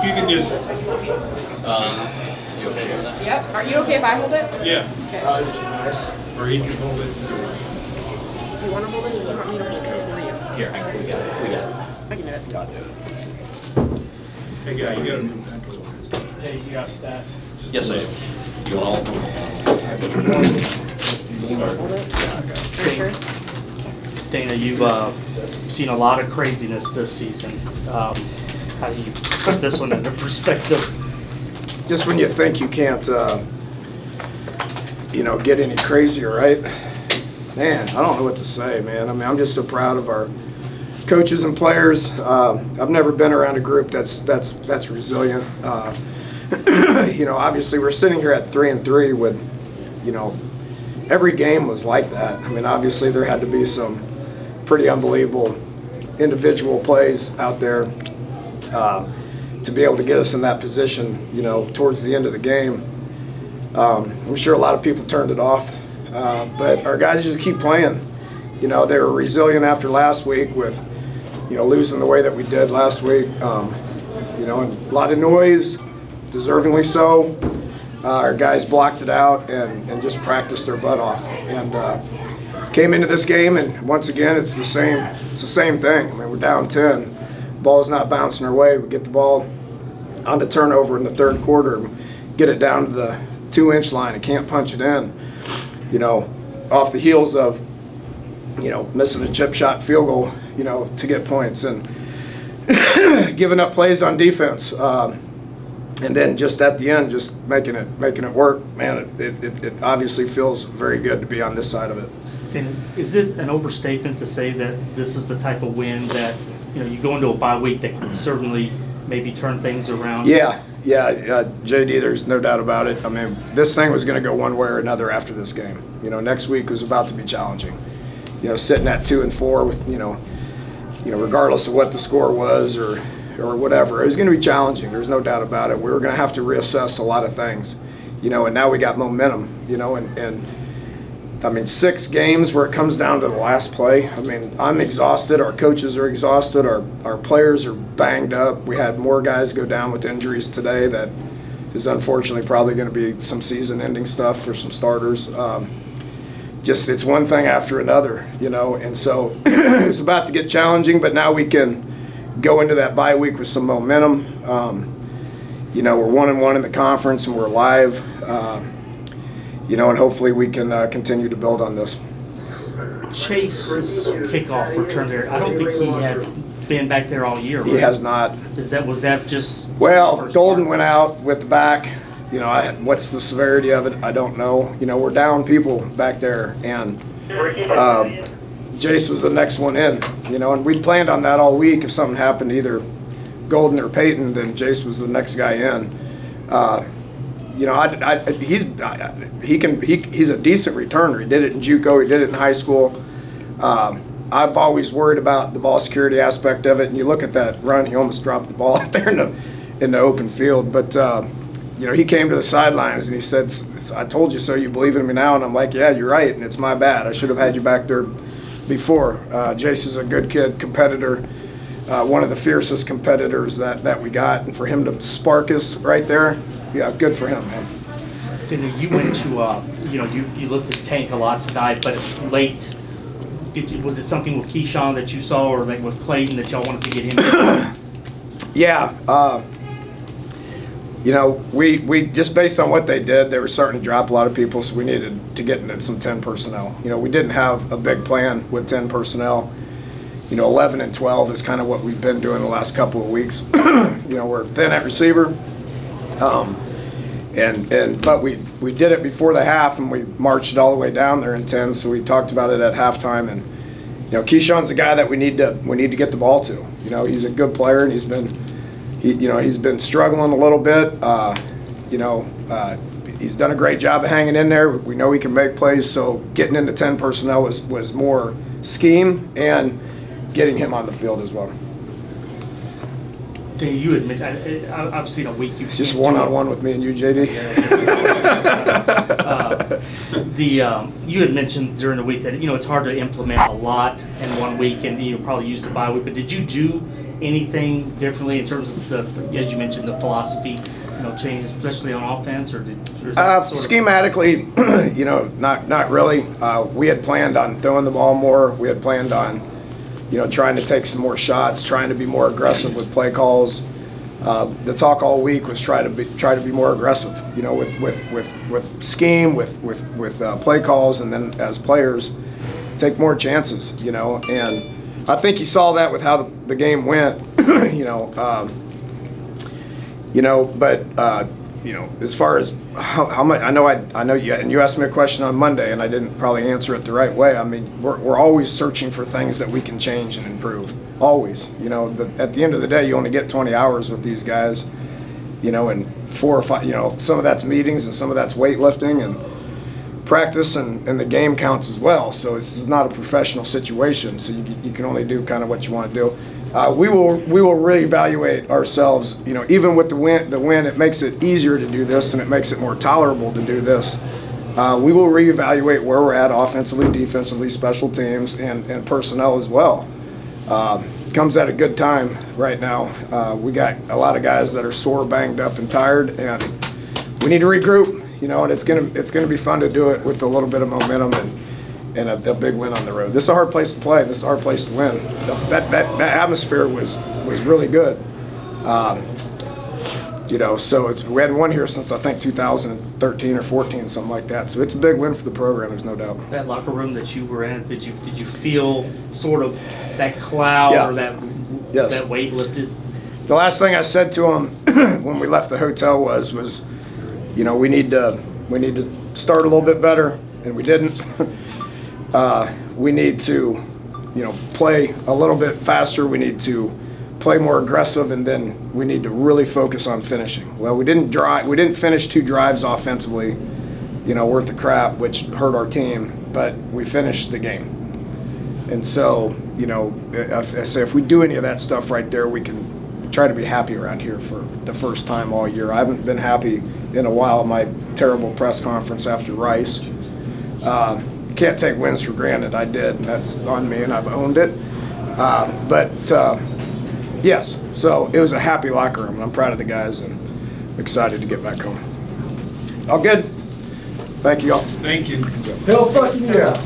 If you can just. You okay with that? Yep. Are you okay if I hold it? Yeah. Okay. This is nice. Or he can hold it. Do you want to hold this or do you want me to hold this for you? Here, we got it. We got it. I can do it. God, dude. Hey, guy, you got to move back a little bit. Hey, you got stats? Yes, I do. You want all? Hold it. Are you sure? Dana, you've seen a lot of craziness this season. How do you put this one into perspective? Just when you think you can't, get any crazier, right? Man, I don't know what to say, man. I mean, I'm just so proud of our coaches and players. I've never been around a group that's resilient. Obviously we're sitting here at 3-3 with, every game was like that. I mean, obviously there had to be some pretty unbelievable individual plays out there to be able to get us in that position, towards the end of the game. I'm sure a lot of people turned it off, but our guys just keep playing. They were resilient after last week with, losing the way that we did last week. And a lot of noise, deservingly so. Our guys blocked it out and just practiced their butt off. And came into this game, and once again, it's the same thing. I mean, we're down 10. Ball's not bouncing our way. We get the ball on the turnover in the third quarter, get it down to the 2-inch line and can't punch it in. Off the heels of, missing a chip shot field goal, to get points and giving up plays on defense. And then just at the end, just making it work. Man, it obviously feels very good to be on this side of it. And is it an overstatement to say that this is the type of win that, you go into a bye week that can certainly maybe turn things around? Yeah, JD, there's no doubt about it. I mean, this thing was going to go one way or another after this game. Next week was about to be challenging. Sitting at 2-4 with, regardless of what the score was or whatever, it was going to be challenging. There's no doubt about it. We were going to have to reassess a lot of things, and now we got momentum, and I mean, 6 games where it comes down to the last play. I mean, I'm exhausted. Our coaches are exhausted. Our players are banged up. We had more guys go down with injuries today that is unfortunately probably going to be some season-ending stuff for some starters. Just it's one thing after another, and so it's about to get challenging, but now we can go into that bye week with some momentum. We're 1-1 in the conference, and we're live. And hopefully we can continue to build on this. Chase's kickoff return there, I don't think he had been back there all year. He has not. Was that just? Well, Golden went out with the back. What's the severity of it? I don't know. We're down people back there, and Jace was the next one in. And we'd planned on that all week. If something happened to either Golden or Peyton, then Jace was the next guy in. He's a decent returner. He did it in JUCO. He did it in high school. I've always worried about the ball security aspect of it. And you look at that run; he almost dropped the ball out there in the open field. But he came to the sidelines and he said, "I told you so. You believe in me now?" And I'm like, "Yeah, you're right. And it's my bad. I should have had you back there before." Jace is a good kid, competitor. One of the fiercest competitors that we got, and for him to spark us right there, yeah, good for him, man. You went to, you looked at Tank a lot tonight, but late. Was it something with Keyshawn that you saw, or like with Clayton that y'all wanted to get him? Yeah, we just based on what they did, they were starting to drop a lot of people, so we needed to get into some 10 personnel. We didn't have a big plan with 10 personnel. 11 and 12 is kind of what we've been doing the last couple of weeks. We're thin at receiver. But we did it before the half, and we marched it all the way down there in 10. So we talked about it at halftime, and Keyshawn's a guy that we need to get the ball to. He's a good player, and he's been struggling a little bit. He's done a great job of hanging in there. We know he can make plays, so getting into 10 personnel was more scheme and getting him on the field as well. You admit, I've seen a week. It's just one-on-one with me and you, JD. You had mentioned during the week that it's hard to implement a lot in one week, and probably use the bye week. But did you do anything differently in terms of as you mentioned, the philosophy, change, especially on offense, or is that sort of- Schematically, not really. We had planned on throwing the ball more. We had planned on, trying to take some more shots, trying to be more aggressive with play calls. The talk all week was try to be more aggressive, with scheme, with play calls, and then as players, take more chances, And I think you saw that with how the game went, But as far as how much, I know you, and you asked me a question on Monday, and I didn't probably answer it the right way. I mean, we're always searching for things that we can change and improve. Always, but at the end of the day, you only get 20 hours with these guys, and 4 or 5, some of that's meetings and some of that's weightlifting and practice, and the game counts as well. So this is not a professional situation. So you can only do kind of what you want to do. We will reevaluate ourselves. Even with the win, it makes it easier to do this, and it makes it more tolerable to do this. We will reevaluate where we're at offensively, defensively, special teams, and personnel as well. Comes at a good time right now. We got a lot of guys that are sore, banged up, and tired, and we need to regroup. And it's gonna be fun to do it with a little bit of momentum and a big win on the road. This is a hard place to play. This is a hard place to win. That atmosphere was really good. So we hadn't won here since I think 2013 or 14, something like that. So it's a big win for the program. There's no doubt. That locker room that you were in, did you feel sort of that cloud Yeah. or that Yes. that weight lifted? The last thing I said to him when we left the hotel was we need to start a little bit better, and we didn't. We need to, play a little bit faster. We need to play more aggressive, and then we need to really focus on finishing. Well, we didn't finish 2 drives offensively, worth of crap, which hurt our team, but we finished the game. And so, I say if we do any of that stuff right there, we can try to be happy around here for the first time all year. I haven't been happy in a while. My terrible press conference after Rice. Can't take wins for granted. I did, and that's on me, and I've owned it. Yes, so it was a happy locker room, and I'm proud of the guys, and excited to get back home. All good? Thank you all. Thank you. Hell fucking yeah.